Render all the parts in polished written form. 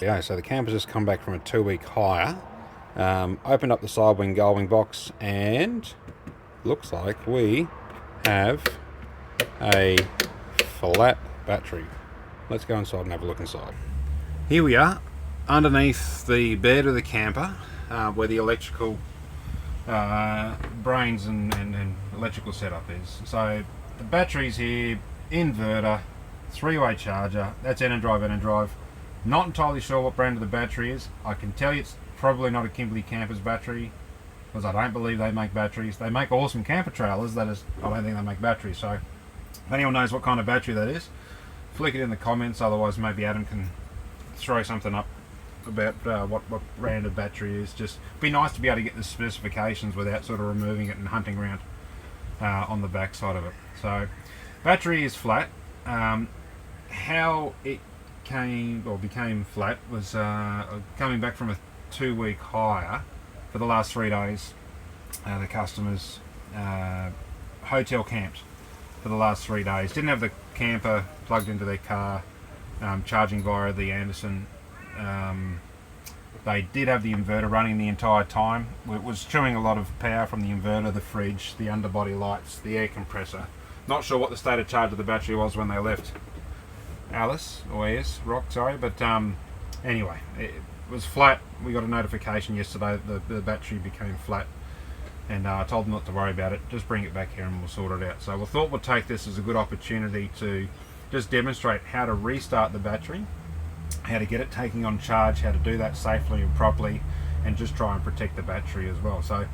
Yeah, so the camper's just come back from a 2-week hire. Opened up the side wing gull wing box and looks like we have a flat battery. Let's go inside and have a look inside. Here we are underneath the bed of the camper, where the electrical brains and electrical setup is. So the battery's here, inverter, 3-way charger. That's end and drive. Not entirely sure what brand of the battery is. I can tell you it's probably not a Kimberley Campers battery, because I don't believe they make batteries. They make awesome camper trailers, that is, I don't think they make batteries. So if anyone knows what kind of battery that is, flick it in the comments. Otherwise maybe Adam can throw something up about what brand of battery it is. Just be nice to be able to get the specifications without sort of removing it and hunting around on the back side of it. So battery is flat. How it became flat was coming back from a 2-week hire. For the last 3 days, the customers hotel camped for the last 3 days. Didn't have the camper plugged into their car, charging via the Anderson. They did have the inverter running the entire time. It was chewing a lot of power from the inverter, the fridge, the underbody lights, the air compressor. Not sure what the state of charge of the battery was when they left Rock, but anyway, it was flat. We got a notification yesterday that the battery became flat, and I told them not to worry about it, just bring it back here and we'll sort it out. So we thought we'd take this as a good opportunity to just demonstrate how to restart the battery, how to get it taking on charge, how to do that safely and properly, and just try and protect the battery as well. So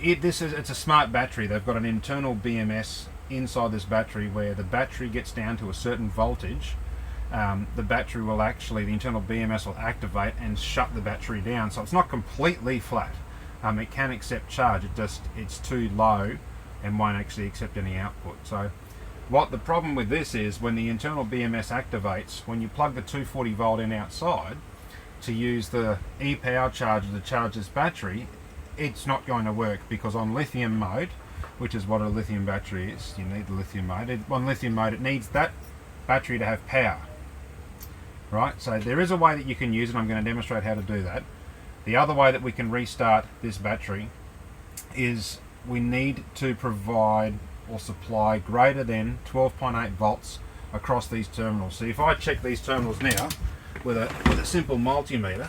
it's a smart battery. They've got an internal BMS inside this battery where the battery gets down to a certain voltage. The battery will the internal BMS will activate and shut the battery down. So it's not completely flat. It can accept charge. It's too low and won't actually accept any output. So what the problem with this is, when the internal BMS activates, when you plug the 240 volt in outside to use the e-power charger to charge this battery, it's not going to work, because on lithium mode, which is what a lithium battery is, you need the lithium mode. On lithium mode, it needs that battery to have power. Right, so there is a way that you can use it. I'm going to demonstrate how to do that. The other way that we can restart this battery is we need to provide or supply greater than 12.8 volts across these terminals. So if I check these terminals now with a simple multimeter,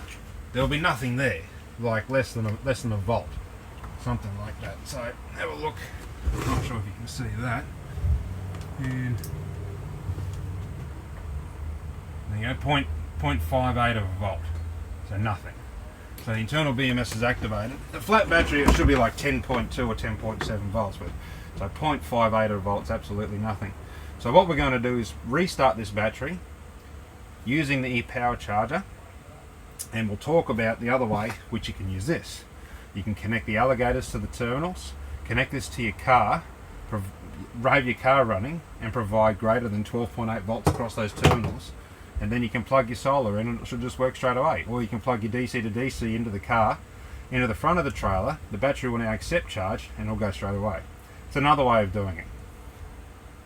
there'll be nothing there, like less than a volt, something like that. So have a look. I'm not sure if you can see that. And there you go, 0.58 of a volt, so nothing. So the internal BMS is activated. The flat battery, it should be like 10.2 or 10.7 volts, but so 0.58 of a volt's absolutely nothing. So what we're going to do is restart this battery using the e-power charger, and we'll talk about the other way, which you can use this. You can connect the alligators to the terminals, connect this to your car, have your car running, and provide greater than 12.8 volts across those terminals. And then you can plug your solar in and it should just work straight away. Or you can plug your DC to DC into the car, into the front of the trailer. The battery will now accept charge and it'll go straight away. It's another way of doing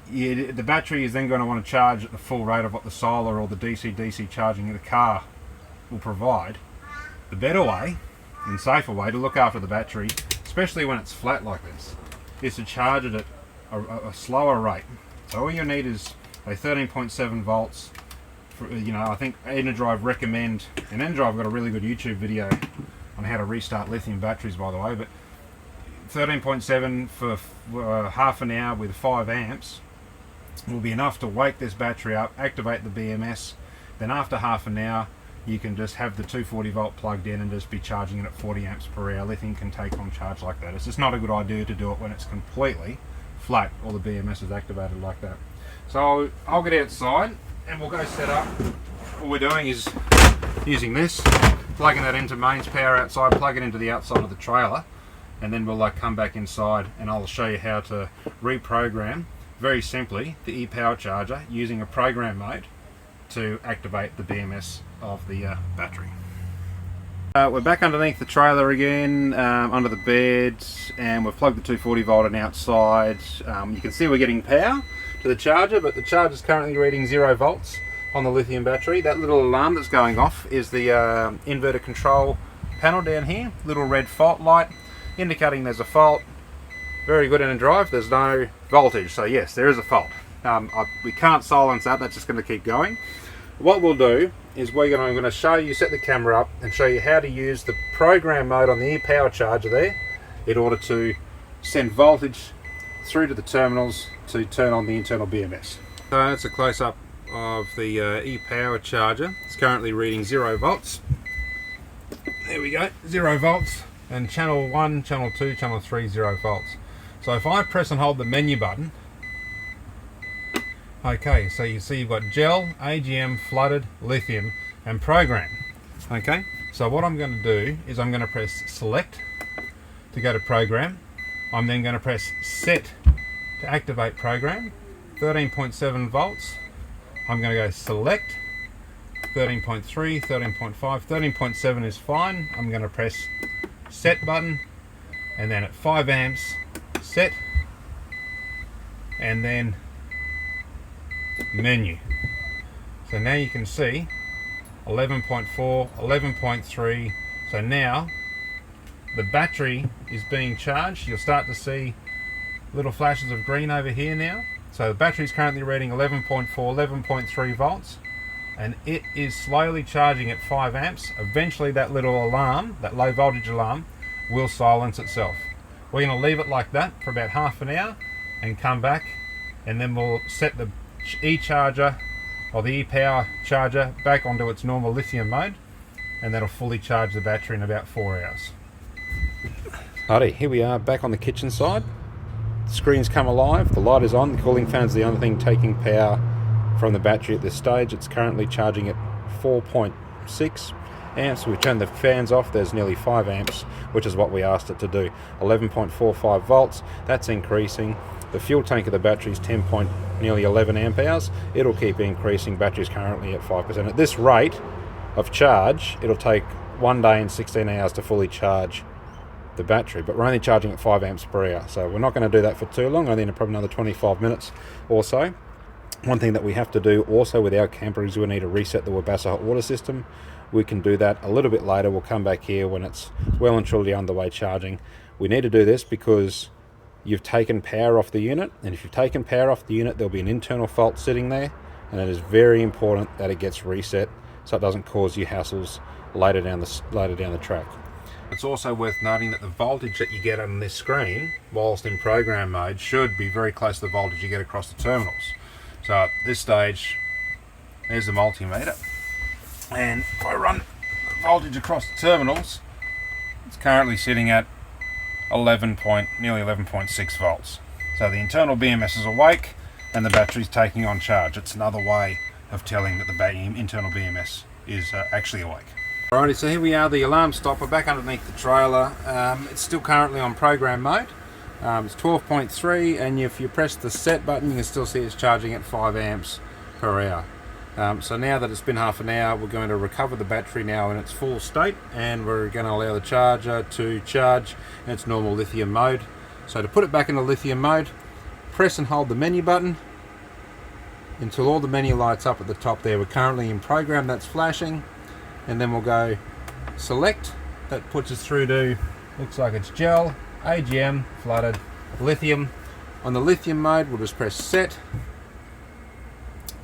it. The battery is then going to want to charge at the full rate of what the solar or the DC charging in the car will provide. The better way and safer way to look after the battery, especially when it's flat like this, is to charge it at a slower rate. So all you need is a 13.7 volts. I think Enerdrive recommend, and Enerdrive got a really good YouTube video on how to restart lithium batteries, by the way, but 13.7 for half an hour with 5 amps will be enough to wake this battery up, activate the BMS. Then after half an hour you can just have the 240 volt plugged in and just be charging it at 40 amps per hour. Lithium can take on charge like that. It's just not a good idea to do it when it's completely flat or the BMS is activated like that. So I'll get outside and we'll go set up. All we're doing is using this, plugging that into mains power outside, plug it into the outside of the trailer, and then we'll come back inside and I'll show you how to reprogram, very simply, the e-power charger using a program mode to activate the BMS of the battery. We're back underneath the trailer again, under the bed, and we've plugged the 240 volt in outside. You can see we're getting power to the charger, but the charger is currently reading 0 volts on the lithium battery. That little alarm that's going off is the inverter control panel down here. Little red fault light indicating there's a fault. Very good in a drive, there's no voltage, so yes, there is a fault. We can't silence that, that's just going to keep going. What we'll do is I'm going to show you, set the camera up and show you how to use the program mode on the e-power charger there in order to send voltage through to the terminals to turn on the internal BMS. So that's a close-up of the e-power charger. It's currently reading 0 volts. There we go, 0 volts, and channel 1, channel 2, channel 3, 0 volts. So if I press and hold the menu button, okay, so you see you've got gel, AGM, flooded, lithium, and program. Okay, so what I'm going to do is I'm going to press select to go to program. I'm then going to press set to activate program, 13.7 volts. I'm going to go select, 13.3, 13.5, 13.7 is fine. I'm going to press set button, and then at 5 amps, set, and then menu. So now you can see 11.4, 11.3. So now the battery is being charged. You'll start to see little flashes of green over here now. So the battery is currently reading 11.4, 11.3 volts, and it is slowly charging at 5 amps. Eventually that little alarm, that low voltage alarm, will silence itself. We're going to leave it like that for about half an hour and come back, and then we'll set the e-charger or the e-power charger back onto its normal lithium mode, and that'll fully charge the battery in about 4 hours. Alrighty, here we are back on the kitchen side. The screen's come alive, the light is on, the cooling fan's the only thing taking power from the battery at this stage. It's currently charging at 4.6 amps. We turn the fans off, there's nearly 5 amps, which is what we asked it to do. 11.45 volts, that's increasing. The fuel tank of the battery is nearly 11 amp hours. It'll keep increasing. Battery's currently at 5%. At this rate of charge, it'll take 1 day and 16 hours to fully charge the battery, but we're only charging at 5 amps per hour, so we're not going to do that for too long. I think probably another 25 minutes or so. One thing that we have to do also with our camper is we need to reset the Wabassa hot water system. We can do that a little bit later. We'll come back here when it's well and truly underway charging. We need to do this because you've taken power off the unit, and if you've taken power off the unit, there'll be an internal fault sitting there, and it is very important that it gets reset so it doesn't cause you hassles later down the track. It's also worth noting that the voltage that you get on this screen whilst in program mode should be very close to the voltage you get across the terminals. So at this stage, there's the multimeter, and if I run the voltage across the terminals, it's currently sitting at nearly 11.6 volts. So the internal BMS is awake and the battery's taking on charge. It's another way of telling that the internal BMS is actually awake. Alrighty, so here we are, the alarm stopper back underneath the trailer. It's still currently on program mode. It's 12.3, and if you press the set button, you can still see it's charging at 5 amps per hour. So now that it's been half an hour, we're going to recover the battery now in its full state, and we're going to allow the charger to charge in its normal lithium mode. So to put it back into lithium mode, press and hold the menu button until all the menu lights up at the top there. We're currently in program, that's flashing, and then we'll go select. That puts us through to, looks like it's gel, AGM, flooded, lithium. On the lithium mode, we'll just press set,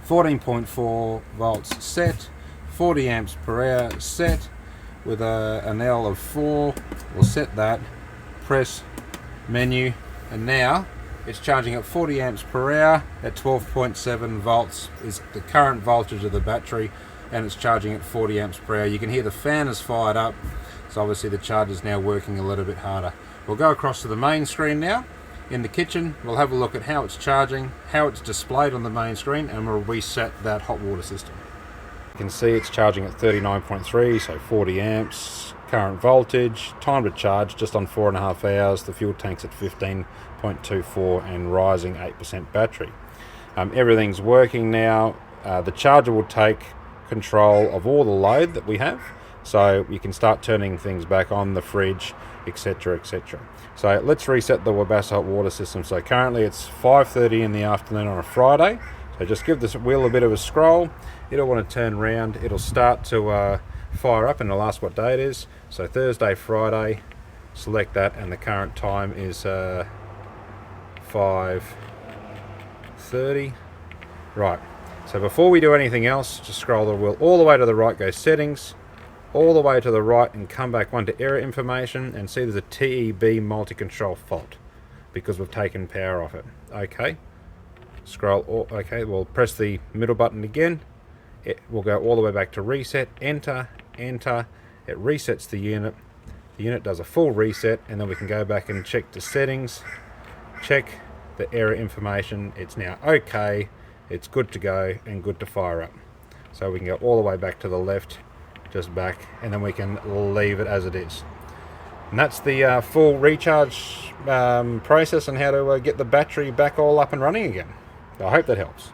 14.4 volts set, 40 amps per hour set, with an L of 4. We'll set that, press menu, and now it's charging at 40 amps per hour at 12.7 volts is the current voltage of the battery, and it's charging at 40 amps per hour. You can hear the fan is fired up, so obviously the charger is now working a little bit harder. We'll go across to the main screen now. In the kitchen, we'll have a look at how it's charging, how it's displayed on the main screen, and we'll reset that hot water system. You can see it's charging at 39.3, so 40 amps, current voltage, time to charge just on 4.5 hours. The fuel tank's at 15.24 and rising 8% battery. Everything's working now. The charger will take control of all the load that we have. so you can start turning things back on, the fridge, etc, etc. So let's reset the Webasto hot water system. So currently it's 5:30 in the afternoon on a Friday. So just give this wheel a bit of a scroll. It'll want to turn round. It'll start to fire up, and it'll ask what day it is. So Thursday, Friday, select that, and the current time is 5:30. Right, so before we do anything else, just scroll the wheel all the way to the right, go settings, all the way to the right, and come back one to error information, and see there's a TEB multi-control fault because we've taken power off it. Okay, okay, we'll press the middle button again. It will go all the way back to reset, enter, enter. It resets the unit. The unit does a full reset, and then we can go back and check the settings, check the error information. It's now okay, it's good to go and good to fire up. So we can go all the way back to the left, just back, and then we can leave it as it is. And that's the full recharge process and how to get the battery back all up and running again. I hope that helps.